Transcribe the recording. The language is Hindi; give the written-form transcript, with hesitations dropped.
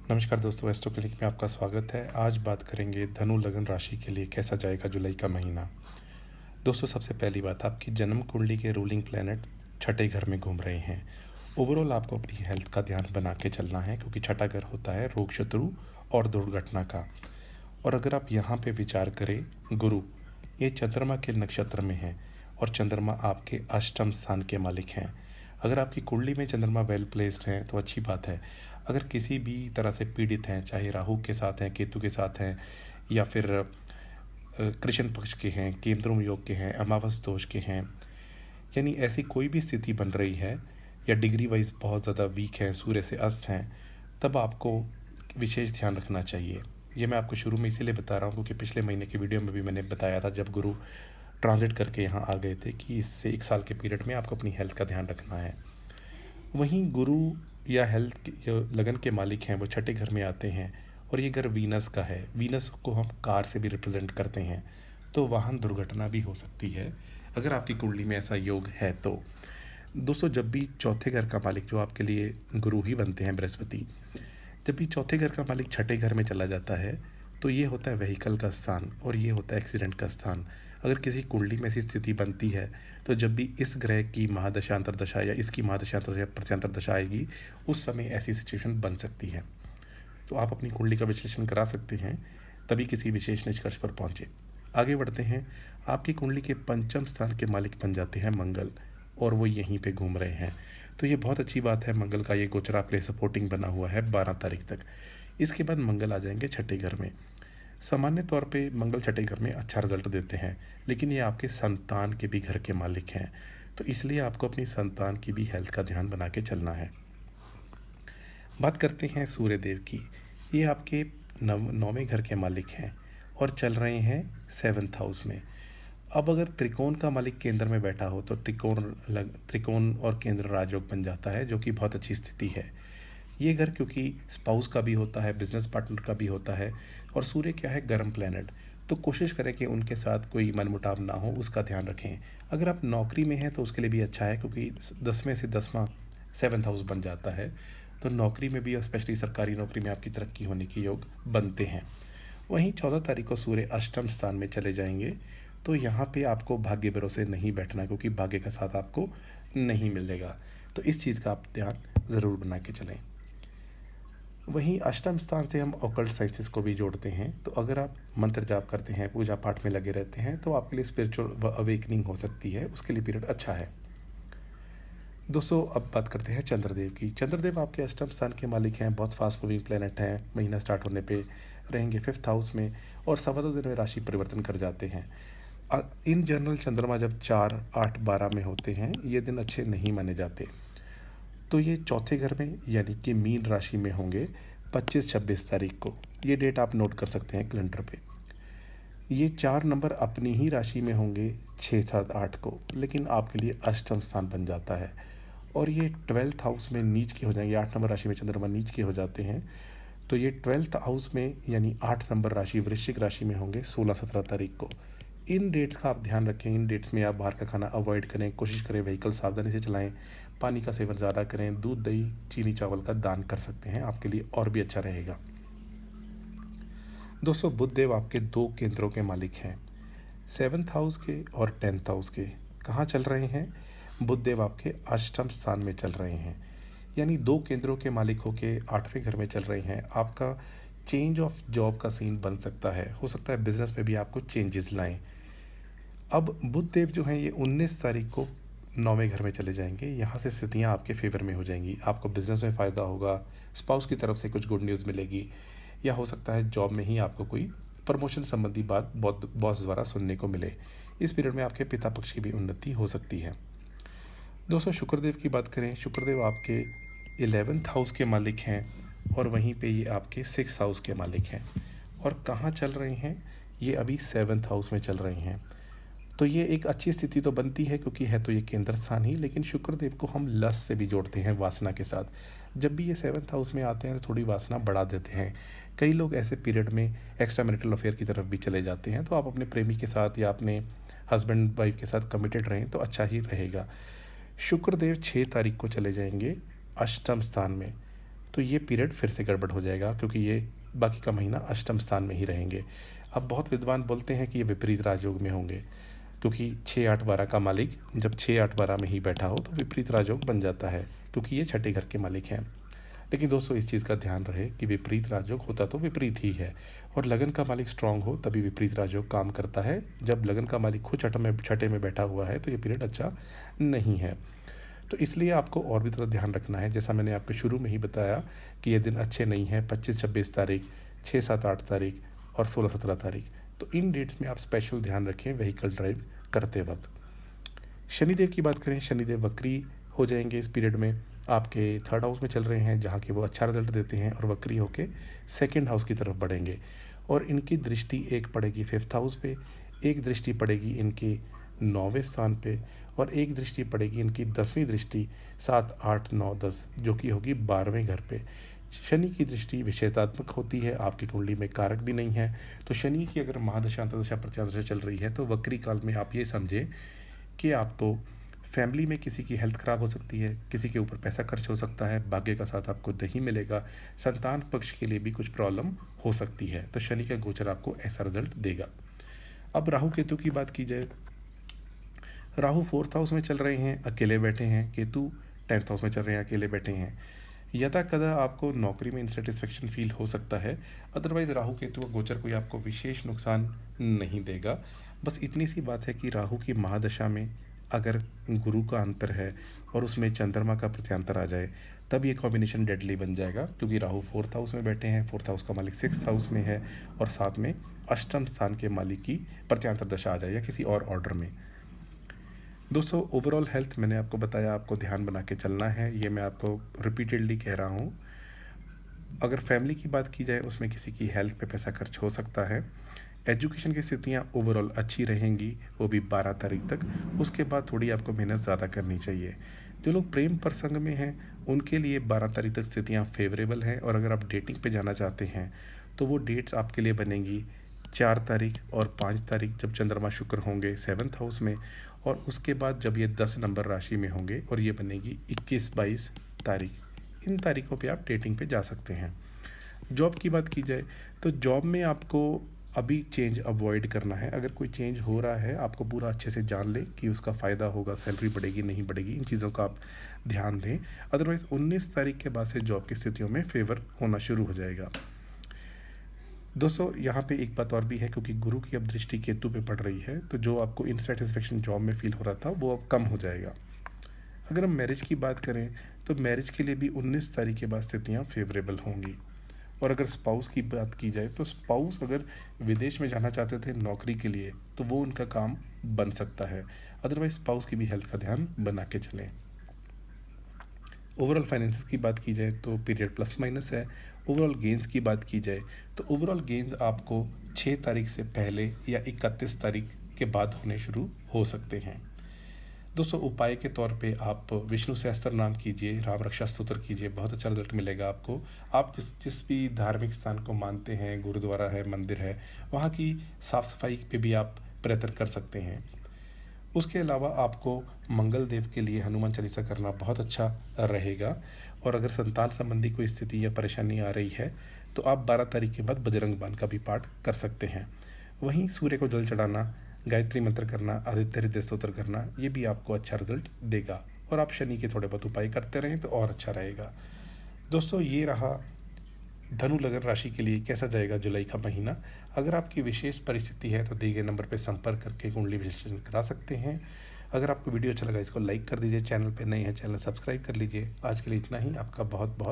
नमस्कार दोस्तों, एस्ट्रो क्लिनिक में आपका स्वागत है। आज बात करेंगे धनु लगन राशि के लिए कैसा जाएगा जुलाई का महीना। दोस्तों, सबसे पहली बात, आपकी जन्म कुंडली के रूलिंग प्लैनेट छठे घर में घूम रहे हैं। ओवरऑल आपको अपनी हेल्थ का ध्यान बना के चलना है, क्योंकि छठा घर होता है रोग, शत्रु और दुर्घटना का। और अगर आप यहाँ पे विचार करें, गुरु ये चंद्रमा के नक्षत्र में है और चंद्रमा आपके अष्टम स्थान के मालिक हैं। अगर आपकी कुंडली में चंद्रमा वेल प्लेस्ड है तो अच्छी बात है। अगर किसी भी तरह से पीड़ित हैं, चाहे राहु के साथ हैं, केतु के साथ हैं, या फिर कृष्ण पक्ष के हैं, केमद्रुम योग के हैं, अमावस दोष के हैं, यानी ऐसी कोई भी स्थिति बन रही है या डिग्री वाइज बहुत ज़्यादा वीक है, सूर्य से अस्त हैं, तब आपको विशेष ध्यान रखना चाहिए। ये मैं आपको शुरू में इसीलिए बता रहा हूँ क्योंकि पिछले महीने की वीडियो में भी मैंने बताया था, जब गुरु ट्रांजिट करके यहाँ आ गए थे, कि इससे 1 साल के पीरियड में आपको अपनी हेल्थ का ध्यान रखना है। वहीं गुरु या हेल्थ जो लगन के मालिक हैं वो छठे घर में आते हैं, और ये घर वीनस का है। वीनस को हम कार से भी रिप्रेजेंट करते हैं, तो वाहन दुर्घटना भी हो सकती है अगर आपकी कुंडली में ऐसा योग है तो। दोस्तों, जब भी चौथे घर का मालिक, जो आपके लिए गुरु ही बनते हैं, बृहस्पति, जब भी चौथे घर का मालिक छठे घर में चला जाता है तो ये होता है व्हीकल का स्थान और ये होता है एक्सीडेंट का स्थान। अगर किसी कुंडली में ऐसी स्थिति बनती है तो जब भी इस ग्रह की महादशांतर दशा या इसकी महादशांतर या प्रत्यांतर दशा आएगी, उस समय ऐसी सिचुएशन बन सकती है। तो आप अपनी कुंडली का विश्लेषण करा सकते हैं, तभी किसी विशेष निष्कर्ष पर पहुंचे। आगे बढ़ते हैं। आपकी कुंडली के पंचम स्थान के मालिक बन जाते हैं मंगल, और वो यहीं पे घूम रहे हैं। तो ये बहुत अच्छी बात है। मंगल का ये गोचर आपके लिए सपोर्टिंग बना हुआ है 12 तारीख तक। इसके बाद मंगल आ जाएंगे छठे घर में। सामान्य तौर पे मंगल छठे घर में अच्छा रिजल्ट देते हैं, लेकिन ये आपके संतान के भी घर के मालिक हैं, तो इसलिए आपको अपनी संतान की भी हेल्थ का ध्यान बना के चलना है। बात करते हैं सूर्य देव की। ये आपके नौवें घर के मालिक हैं और चल रहे हैं 7th हाउस में। अब अगर त्रिकोण का मालिक केंद्र में बैठा हो तो त्रिकोण और केंद्र राजयोग बन जाता है, जो कि बहुत अच्छी स्थिति है। ये घर क्योंकि स्पाउस का भी होता है, बिजनेस पार्टनर का भी होता है, और सूर्य क्या है, गर्म प्लेनेट, तो कोशिश करें कि उनके साथ कोई मनमुटाव ना हो, उसका ध्यान रखें। अगर आप नौकरी में हैं तो उसके लिए भी अच्छा है, क्योंकि 10वें से 10वां 7th हाउस बन जाता है, तो नौकरी में भी और स्पेशली सरकारी नौकरी में आपकी तरक्की होने के योग बनते हैं। वहीं 14 तारीख को सूर्य अष्टम स्थान में चले जाएंगे, तो यहाँ पे आपको भाग्य भरोसे नहीं बैठना, क्योंकि भाग्य का साथ आपको नहीं मिलेगा। तो इस चीज़ का आप ध्यान ज़रूर बना के चलें। वहीं अष्टम स्थान से हम ऑकल्ट साइंसेस को भी जोड़ते हैं, तो अगर आप मंत्र जाप करते हैं, पूजा पाठ में लगे रहते हैं, तो आपके लिए स्पिरिचुअल अवेकनिंग हो सकती है, उसके लिए पीरियड अच्छा है। दोस्तों, अब बात करते हैं चंद्रदेव की। चंद्रदेव आपके अष्टम स्थान के मालिक हैं, बहुत फास्ट मूविंग प्लेनेट हैं। महीना स्टार्ट होने पे रहेंगे 5th हाउस में और सवा 2 दिन में राशि परिवर्तन कर जाते हैं। इन जनरल चंद्रमा जब 4, 8, 12 में होते हैं, ये दिन अच्छे नहीं माने जाते। तो ये चौथे घर में यानी कि मीन राशि में होंगे 25-26 तारीख को। ये डेट आप नोट कर सकते हैं कैलेंडर पे। ये 4 नंबर अपनी ही राशि में होंगे 6, 7, 8 को, लेकिन आपके लिए अष्टम स्थान बन जाता है, और ये 12th हाउस में नीच के हो जाएंगे। 8 नंबर राशि में चंद्रमा नीच के हो जाते हैं, तो ये 12th हाउस में यानी 8 नंबर राशि वृश्चिक राशि में होंगे 16-17 तारीख को। इन डेट्स का आप ध्यान रखें। इन डेट्स में आप बाहर का खाना अवॉइड करें, कोशिश करें व्हीकल सावधानी से चलाएं, पानी का सेवन ज़्यादा करें, दूध, दही, चीनी, चावल का दान कर सकते हैं, आपके लिए और भी अच्छा रहेगा। दोस्तों, बुध देव आपके 2 केंद्रों के मालिक हैं, 7th हाउस के और 10th हाउस के। कहाँ चल रहे हैं? बुध देव आपके अष्टम स्थान में चल रहे हैं, यानी 2 केंद्रों के मालिक होके 8वें घर में चल रहे हैं। आपका चेंज ऑफ जॉब का सीन बन सकता है, हो सकता है बिजनेस में भी आपको चेंजेस लाएं। अब बुध देव जो हैं ये 19 तारीख को 9वें घर में चले जाएंगे। यहाँ से स्थितियाँ आपके फेवर में हो जाएंगी, आपको बिजनेस में फ़ायदा होगा, स्पाउस की तरफ से कुछ गुड न्यूज़ मिलेगी, या हो सकता है जॉब में ही आपको कोई प्रमोशन संबंधी बात बॉस द्वारा सुनने को मिले। इस पीरियड में आपके पिता पक्ष की भी उन्नति हो सकती है। दोस्तों, शुक्रदेव की बात करें। शुक्रदेव आपके 11th हाउस के मालिक हैं, और वहीं पे ये आपके 6th हाउस के मालिक हैं। और कहाँ चल रहे हैं? ये अभी 7th हाउस में चल रहे हैं। तो ये एक अच्छी स्थिति तो बनती है, क्योंकि है तो ये केंद्र स्थान ही, लेकिन शुक्रदेव को हम लस्ट से भी जोड़ते हैं, वासना के साथ। जब भी ये 7th हाउस में आते हैं तो थोड़ी वासना बढ़ा देते हैं। कई लोग ऐसे पीरियड में एक्स्ट्रा मैरिटल अफेयर की तरफ भी चले जाते हैं, तो आप अपने प्रेमी के साथ या अपने हस्बैंड वाइफ के साथ कमिटेड रहें तो अच्छा ही रहेगा। शुक्रदेव 6 तारीख को चले जाएंगे अष्टम स्थान में, तो ये पीरियड फिर से गड़बड़ हो जाएगा, क्योंकि ये बाकी का महीना अष्टम स्थान में ही रहेंगे। अब बहुत विद्वान बोलते हैं कि ये विपरीत राजयोग में होंगे, क्योंकि 6-8-12 का मालिक जब 6-8-12 में ही बैठा हो तो विपरीत राजयोग बन जाता है, क्योंकि ये छठे घर के मालिक हैं। लेकिन दोस्तों इस चीज़ का ध्यान रहे कि विपरीत राजयोग होता तो विपरीत ही है, और लगन का मालिक स्ट्रांग हो तभी विपरीत राजयोग काम करता है। जब लगन का मालिक खुद छठे में बैठा हुआ है तो ये पीरियड अच्छा नहीं है। तो इसलिए आपको और भी थोड़ा ध्यान रखना है। जैसा मैंने आपको शुरू में ही बताया कि ये दिन अच्छे नहीं हैं, 25-26 तारीख, 6-7-8 तारीख और 16-17 तारीख। तो इन डेट्स में आप स्पेशल ध्यान रखें व्हीकल ड्राइव करते वक्त। शनिदेव की बात करें, शनिदेव वक्री हो जाएंगे इस पीरियड में, आपके थर्ड हाउस में चल रहे हैं, जहाँ के वो अच्छा रिजल्ट देते हैं, और वक्री होके सेकंड हाउस की तरफ बढ़ेंगे। और इनकी दृष्टि एक पड़ेगी फिफ्थ हाउस पे, एक दृष्टि पड़ेगी इनके 9वें स्थान पे, और एक दृष्टि पड़ेगी इनकी 10वीं दृष्टि 7, 8, 9, 10 जो कि होगी 12वें घर पे। शनि की दृष्टि विषेतात्मक होती है, आपकी कुंडली में कारक भी नहीं है। तो शनि की अगर महादशा अंतर्दशा प्रत्यादशा चल रही है तो वक्री काल में आप ये समझें कि आपको फैमिली में किसी की हेल्थ ख़राब हो सकती है, किसी के ऊपर पैसा खर्च हो सकता है, भाग्य का साथ आपको नहीं मिलेगा, संतान पक्ष के लिए भी कुछ प्रॉब्लम हो सकती है। तो शनि का गोचर आपको ऐसा रिजल्ट देगा। अब राहु केतु की बात की जाए, राहु 4th हाउस में चल रहे हैं, अकेले बैठे हैं, केतु 10th हाउस में चल रहे हैं, अकेले बैठे हैं। यदा कदा आपको नौकरी में इनसेटिस्फेक्शन फील हो सकता है, अदरवाइज़ राहु केतु का गोचर कोई आपको विशेष नुकसान नहीं देगा। बस इतनी सी बात है कि राहु की महादशा में अगर गुरु का अंतर है और उसमें चंद्रमा का प्रत्यांतर आ जाए तब ये कॉम्बिनेशन डेडली बन जाएगा, क्योंकि राहु 4th हाउस में बैठे हैं, 4th हाउस का मालिक 6th हाउस में है, और साथ में अष्टम स्थान के मालिक की प्रत्यांतर दशा आ जाए या किसी और ऑर्डर में। दोस्तों ओवरऑल हेल्थ मैंने आपको बताया, आपको ध्यान बना के चलना है, ये मैं आपको रिपीटेडली कह रहा हूँ। अगर फैमिली की बात की जाए उसमें किसी की हेल्थ पे पैसा खर्च हो सकता है। एजुकेशन की स्थितियाँ ओवरऑल अच्छी रहेंगी, वो भी 12 तारीख तक। उसके बाद थोड़ी आपको मेहनत ज़्यादा करनी चाहिए। जो लोग प्रेम प्रसंग में हैं उनके लिए 12 तारीख तक स्थितियाँ फेवरेबल हैं, और अगर आप डेटिंग पे जाना चाहते हैं तो वो डेट्स आपके लिए बनेंगी 4 तारीख और 5 तारीख, जब चंद्रमा शुक्र होंगे 7th हाउस में, और उसके बाद जब ये 10 नंबर राशि में होंगे, और ये बनेगी 21-22 तारीख। इन तारीखों पे आप डेटिंग पे जा सकते हैं। जॉब की बात की जाए तो जॉब में आपको अभी चेंज अवॉइड करना है। अगर कोई चेंज हो रहा है आपको पूरा अच्छे से जान लें कि उसका फ़ायदा होगा, सैलरी बढ़ेगी नहीं बढ़ेगी, इन चीज़ों का आप ध्यान दें। अदरवाइज़ 19 तारीख के बाद से जॉब की स्थितियों में फेवर होना शुरू हो जाएगा। दोस्तों यहाँ पे एक बात और भी है, क्योंकि गुरु की अब दृष्टि केतु पे पड़ रही है, तो जो आपको इनसेटिस्फेक्शन जॉब में फील हो रहा था वो अब कम हो जाएगा। अगर हम मैरिज की बात करें तो मैरिज के लिए भी 19 तारीख के बाद स्थितियाँ फेवरेबल होंगी। और अगर स्पाउस की बात की जाए तो स्पाउस अगर विदेश में जाना चाहते थे नौकरी के लिए तो वो उनका काम बन सकता है। अदरवाइज स्पाउस की भी हेल्थ का ध्यान बना के चलें। ओवरऑल फाइनेंस की बात की जाए तो पीरियड प्लस माइनस है। ओवरऑल गेंस की बात की जाए तो ओवरऑल गेंस आपको 6 तारीख से पहले या 31 तारीख के बाद होने शुरू हो सकते हैं। दोस्तों उपाय के तौर पे आप विष्णु सहस्त्र नाम कीजिए, राम रक्षा स्तोत्र कीजिए, बहुत अच्छा रिजल्ट मिलेगा आपको। आप जिस भी धार्मिक स्थान को मानते हैं, गुरुद्वारा है, मंदिर है, वहाँ की साफ़ सफाई पे भी आप प्रयत्न कर सकते हैं। उसके अलावा आपको मंगल देव के लिए हनुमान चालीसा करना बहुत अच्छा रहेगा। और अगर संतान संबंधी कोई स्थिति या परेशानी आ रही है तो आप 12 तारीख के बाद बजरंग बाण का भी पाठ कर सकते हैं। वहीं सूर्य को जल चढ़ाना, गायत्री मंत्र करना, आदित्य हृदय स्तोत्र करना, ये भी आपको अच्छा रिजल्ट देगा। और आप शनि के थोड़े बहुत उपाय करते रहें तो और अच्छा रहेगा। दोस्तों ये रहा धनु लग्न राशि के लिए कैसा जाएगा जुलाई का महीना। अगर आपकी विशेष परिस्थिति है तो दिए गए नंबर पर संपर्क करके कुंडली विश्लेषण करा सकते हैं। अगर आपको वीडियो अच्छा लगा इसको लाइक कर दीजिए, चैनल पर नए हैं चैनल सब्सक्राइब कर लीजिए। आज के लिए इतना ही, आपका बहुत बहुत